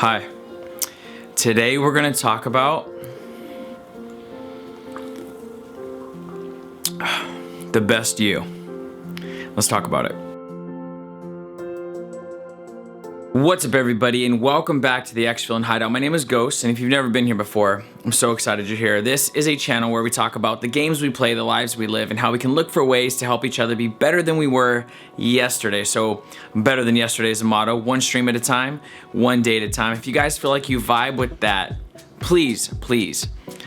Hi. Today we're going to talk about the best you. Let's talk about it. What's up, everybody, and welcome back to the XVLN Hideout. My name is Ghost, and if you've never been here before, I'm so excited you're here. This is a channel where we talk about the games we play, the lives we live, and how we can look for ways to help each other be better than we were yesterday. So, better than yesterday is a motto. One stream at a time, one day at a time. If you guys feel like you vibe with that, please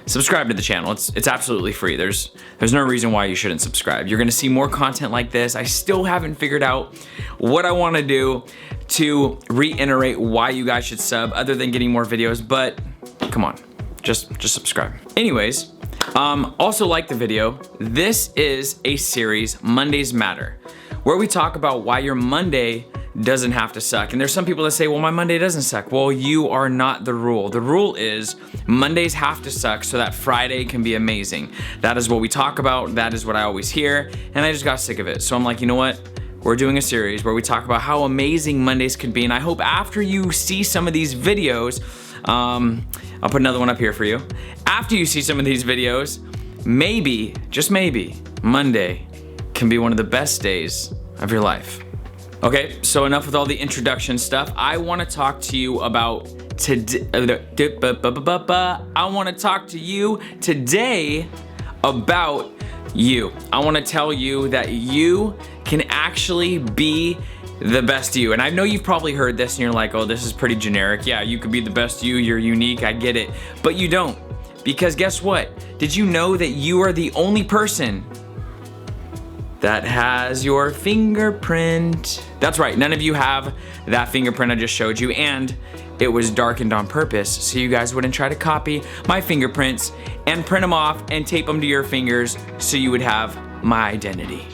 subscribe to the channel. It's absolutely free. There's no reason why you shouldn't subscribe. You're gonna see more content like this. I still haven't figured out what I wanna do to reiterate why you guys should sub other than getting more videos, but come on, just subscribe. Anyways, also like the video. This is a series, Mondays Matter, where we talk about why your Monday doesn't have to suck. And there's some people that say, well, my Monday doesn't suck. Well, you are not the rule. The rule is Mondays have to suck so that Friday can be amazing. That is what we talk about. That is what I always hear. And I just got sick of it. So I'm like, you know what? We're doing a series where we talk about how amazing Mondays could be. And I hope after you see some of these videos, I'll put another one up here for you. After you see some of these videos, maybe, just maybe, Monday can be one of the best days of your life. Okay, so enough with all the introduction stuff. I want to talk to you about today. I want to talk to you today about you. I want to tell you that you can actually be the best you. And I know you've probably heard this and you're like, oh, this is pretty generic. Yeah, you could be the best you, you're unique, I get it. But you don't. Because guess what? Did you know that you are the only person that has your fingerprint? That's right, none of you have that fingerprint I just showed you, and it was darkened on purpose so you guys wouldn't try to copy my fingerprints and print them off and tape them to your fingers so you would have my identity.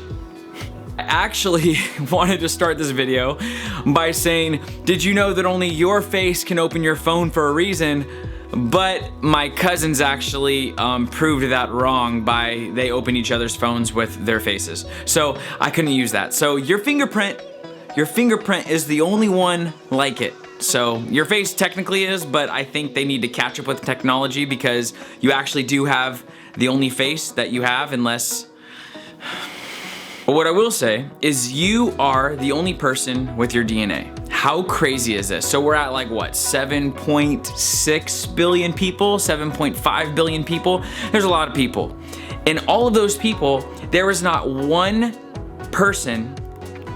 I actually wanted to start this video by saying, did you know that only your face can open your phone for a reason? But my cousins actually proved that wrong by they open each other's phones with their faces. So I couldn't use that. So your fingerprint is the only one like it. So your face technically is, but I think they need to catch up with technology because you actually do have the only face that you have unless... But what I will say is you are the only person with your DNA. How crazy is this? So we're at like what, 7.6 billion people, 7.5 billion people? There's a lot of people. And all of those people, there is not one person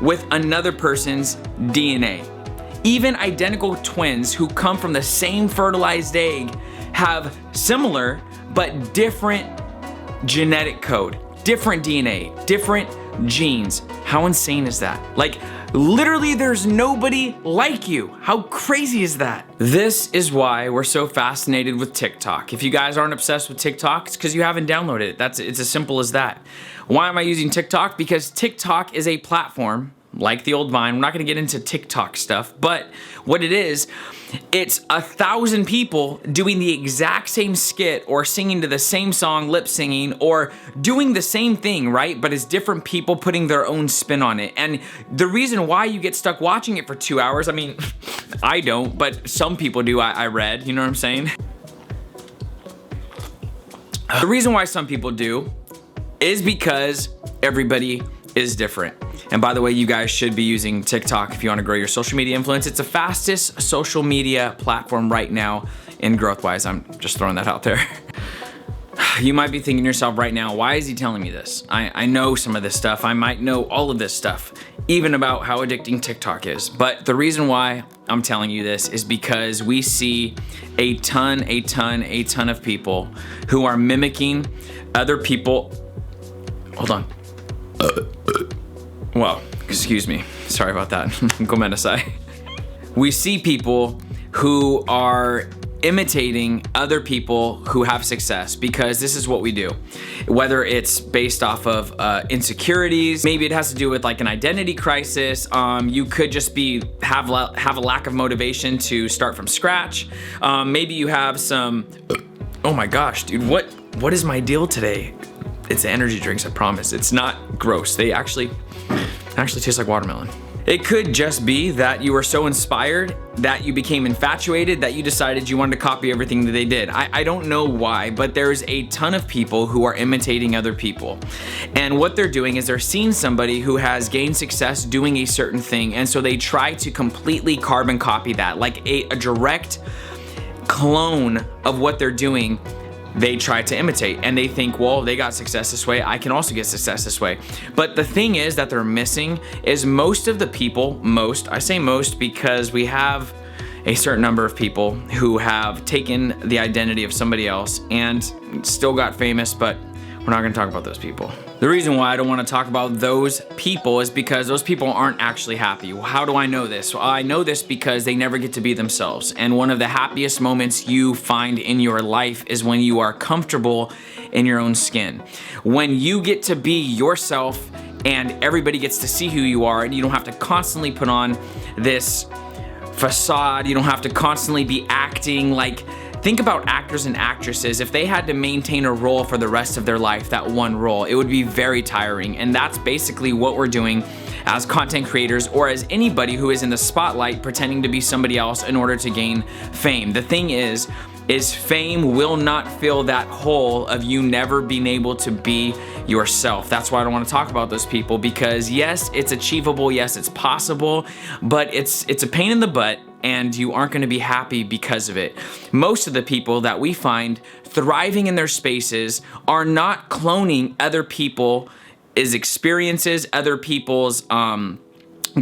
with another person's DNA. Even identical twins who come from the same fertilized egg have similar but different genetic code, different DNA, different genes. How insane is that? Like, literally there's nobody like you. How crazy is that? This is why we're so fascinated with TikTok. If you guys aren't obsessed with TikTok, it's because you haven't downloaded it. It's as simple as that. Why am I using TikTok? Because TikTok is a platform like the old Vine. We're not gonna get into TikTok stuff, but what it is, it's 1,000 people doing the exact same skit or singing to the same song, lip singing, or doing the same thing, right? But it's different people putting their own spin on it. And the reason why you get stuck watching it for 2 hours, I mean, I don't, but some people do, I read, you know what I'm saying? The reason why some people do is because everybody is different. And by the way, you guys should be using TikTok if you want to grow your social media influence. It's the fastest social media platform right now in growth-wise. I'm just throwing that out there. You might be thinking to yourself right now, why is he telling me this? I know some of this stuff. I might know all of this stuff, even about how addicting TikTok is. But the reason why I'm telling you this is because we see a ton of people who are mimicking other people. Hold on. Well, excuse me. Sorry about that. Gomendasai. We see people who are imitating other people who have success because this is what we do. Whether it's based off of insecurities, maybe it has to do with like an identity crisis. You could just have a lack of motivation to start from scratch. Maybe you have some. Oh my gosh, dude! What is my deal today? It's energy drinks, I promise. It's not gross. They actually taste like watermelon. It could just be that you were so inspired that you became infatuated that you decided you wanted to copy everything that they did. I don't know why, but there's a ton of people who are imitating other people. And what they're doing is they're seeing somebody who has gained success doing a certain thing, and so they try to completely carbon copy that, like a direct clone of what they're doing. They try to imitate, and they think, well, they got success this way, I can also get success this way. But the thing is that they're missing is most of the people, I say most because we have a certain number of people who have taken the identity of somebody else and still got famous, but we're not gonna talk about those people. The reason why I don't want to talk about those people is because those people aren't actually happy. How do I know this? Well, I know this because they never get to be themselves. And one of the happiest moments you find in your life is when you are comfortable in your own skin. When you get to be yourself and everybody gets to see who you are, and you don't have to constantly put on this facade. You don't have to constantly be acting like. Think about actors and actresses. If they had to maintain a role for the rest of their life, that one role, it would be very tiring. And that's basically what we're doing as content creators, or as anybody who is in the spotlight pretending to be somebody else in order to gain fame. The thing is fame will not fill that hole of you never being able to be yourself. That's why I don't want to talk about those people, because yes, it's achievable, yes, it's possible, but it's a pain in the butt, and you aren't going to be happy because of it. Most of the people that we find thriving in their spaces are not cloning other people's experiences, other people's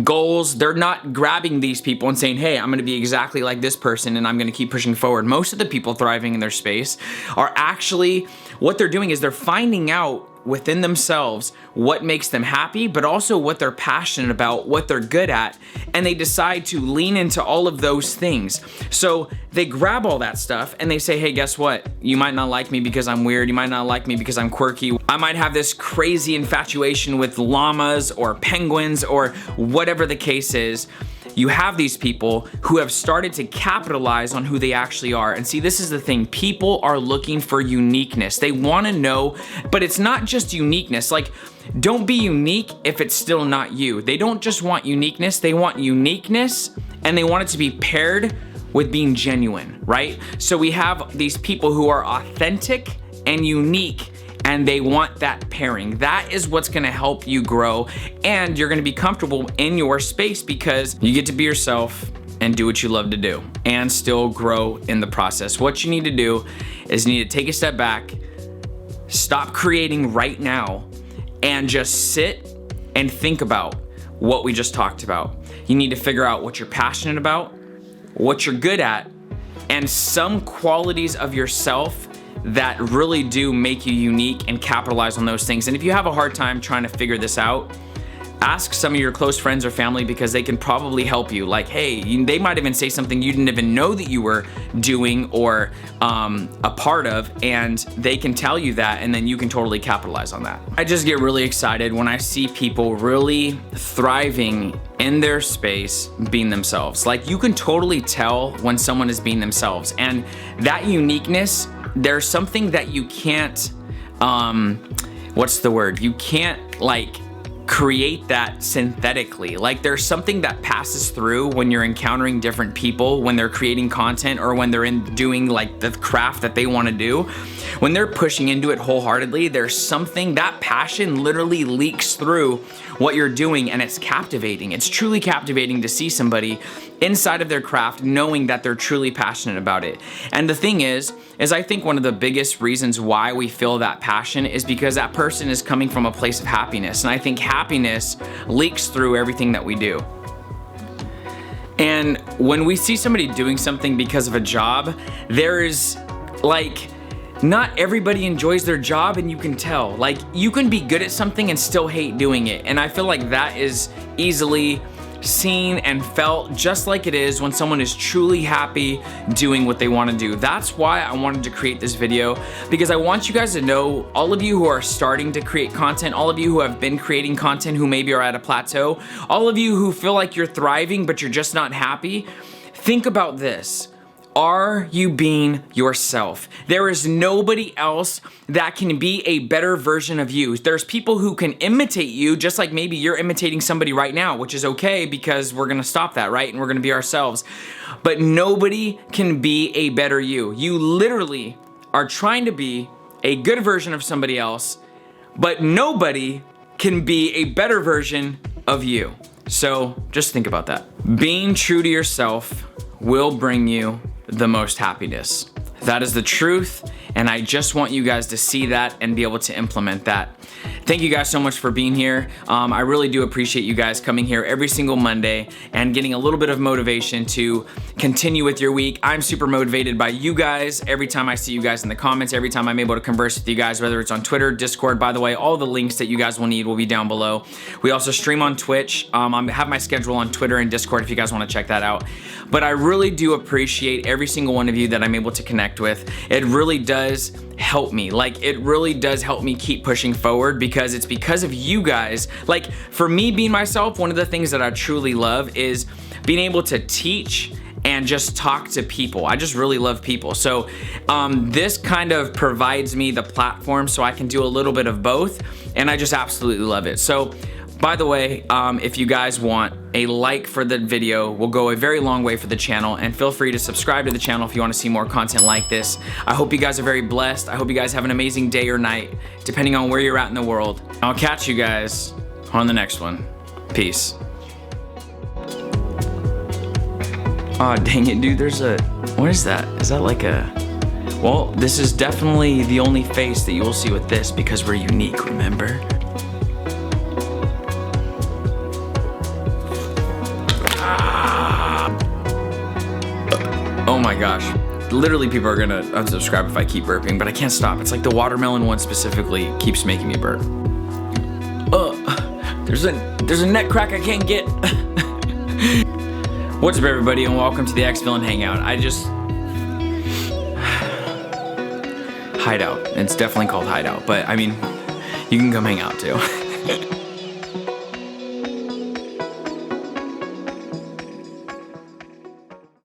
goals. They're not grabbing these people and saying, hey, I'm gonna be exactly like this person and I'm gonna keep pushing forward. Most of the people thriving in their space are actually, what they're doing is they're finding out within themselves what makes them happy, but also what they're passionate about, what they're good at, and they decide to lean into all of those things. So they grab all that stuff and they say, hey, guess what? You might not like me because I'm weird. You might not like me because I'm quirky. I might have this crazy infatuation with llamas or penguins or whatever the case is. You have these people who have started to capitalize on who they actually are. And see, this is the thing. People are looking for uniqueness. They want to know, but it's not just uniqueness. Like, don't be unique if it's still not you. They don't just want uniqueness. They want uniqueness, and they want it to be paired with being genuine, right? So we have these people who are authentic and unique, and they want that pairing. That is what's gonna help you grow, and you're gonna be comfortable in your space because you get to be yourself and do what you love to do and still grow in the process. What you need to do is you need to take a step back, stop creating right now, and just sit and think about what we just talked about. You need to figure out what you're passionate about, what you're good at, and some qualities of yourself that really do make you unique, and capitalize on those things. And if you have a hard time trying to figure this out, ask some of your close friends or family, because they can probably help you. Like, hey, they might even say something you didn't even know that you were doing or a part of, and they can tell you that, and then you can totally capitalize on that. I just get really excited when I see people really thriving in their space being themselves. Like, you can totally tell when someone is being themselves, and that uniqueness, there's something that you can't, what's the word? You can't like create that synthetically. Like, there's something that passes through when you're encountering different people, when they're creating content, or when they're doing like the craft that they want to do. When they're pushing into it wholeheartedly, there's something, that passion literally leaks through what you're doing, and it's captivating. It's truly captivating to see somebody inside of their craft knowing that they're truly passionate about it. And the thing is I think one of the biggest reasons why we feel that passion is because that person is coming from a place of happiness. And I think happiness leaks through everything that we do. And when we see somebody doing something because of a job, there is like, not everybody enjoys their job, and you can tell. Like, you can be good at something and still hate doing it. And I feel like that is easily seen and felt, just like it is when someone is truly happy doing what they want to do. That's why I wanted to create this video, because I want you guys to know, all of you who are starting to create content, all of you who have been creating content who maybe are at a plateau, all of you who feel like you're thriving but you're just not happy, think about this. Are you being yourself? There is nobody else that can be a better version of you. There's people who can imitate you, just like maybe you're imitating somebody right now, which is okay because we're gonna stop that, right? And we're gonna be ourselves. But nobody can be a better you. You literally are trying to be a good version of somebody else, but nobody can be a better version of you. So just think about that. Being true to yourself will bring you the most happiness. That is the truth, and I just want you guys to see that and be able to implement that. Thank you guys so much for being here. I really do appreciate you guys coming here every single Monday and getting a little bit of motivation to continue with your week. I'm super motivated by you guys. Every time I see you guys in the comments, every time I'm able to converse with you guys, whether it's on Twitter, Discord, by the way, all the links that you guys will need will be down below. We also stream on Twitch. I have my schedule on Twitter and Discord if you guys want to check that out. But I really do appreciate every single one of you that I'm able to connect with. It really does help me. Like, it really does help me keep pushing forward because it's because of you guys. Like, for me being myself, one of the things that I truly love is being able to teach and just talk to people. I just really love people. So this kind of provides me the platform so I can do a little bit of both, and I just absolutely love it. So by the way, if you guys want, a like for the video will go a very long way for the channel, and feel free to subscribe to the channel if you want to see more content like this. I hope you guys are very blessed. I hope you guys have an amazing day or night, depending on where you're at in the world. I'll catch you guys on the next one. Peace. Aw, dang it, dude, there's a, what is that? Is that like a, well, this is definitely the only face that you will see with this because we're unique, remember? Oh my gosh. Literally people are gonna unsubscribe if I keep burping, but I can't stop. It's like the watermelon one specifically keeps making me burp. There's a neck crack I can't get. What's up everybody and welcome to the XVLN Hangout. Hideout. It's definitely called Hideout, but I mean, you can come hang out too.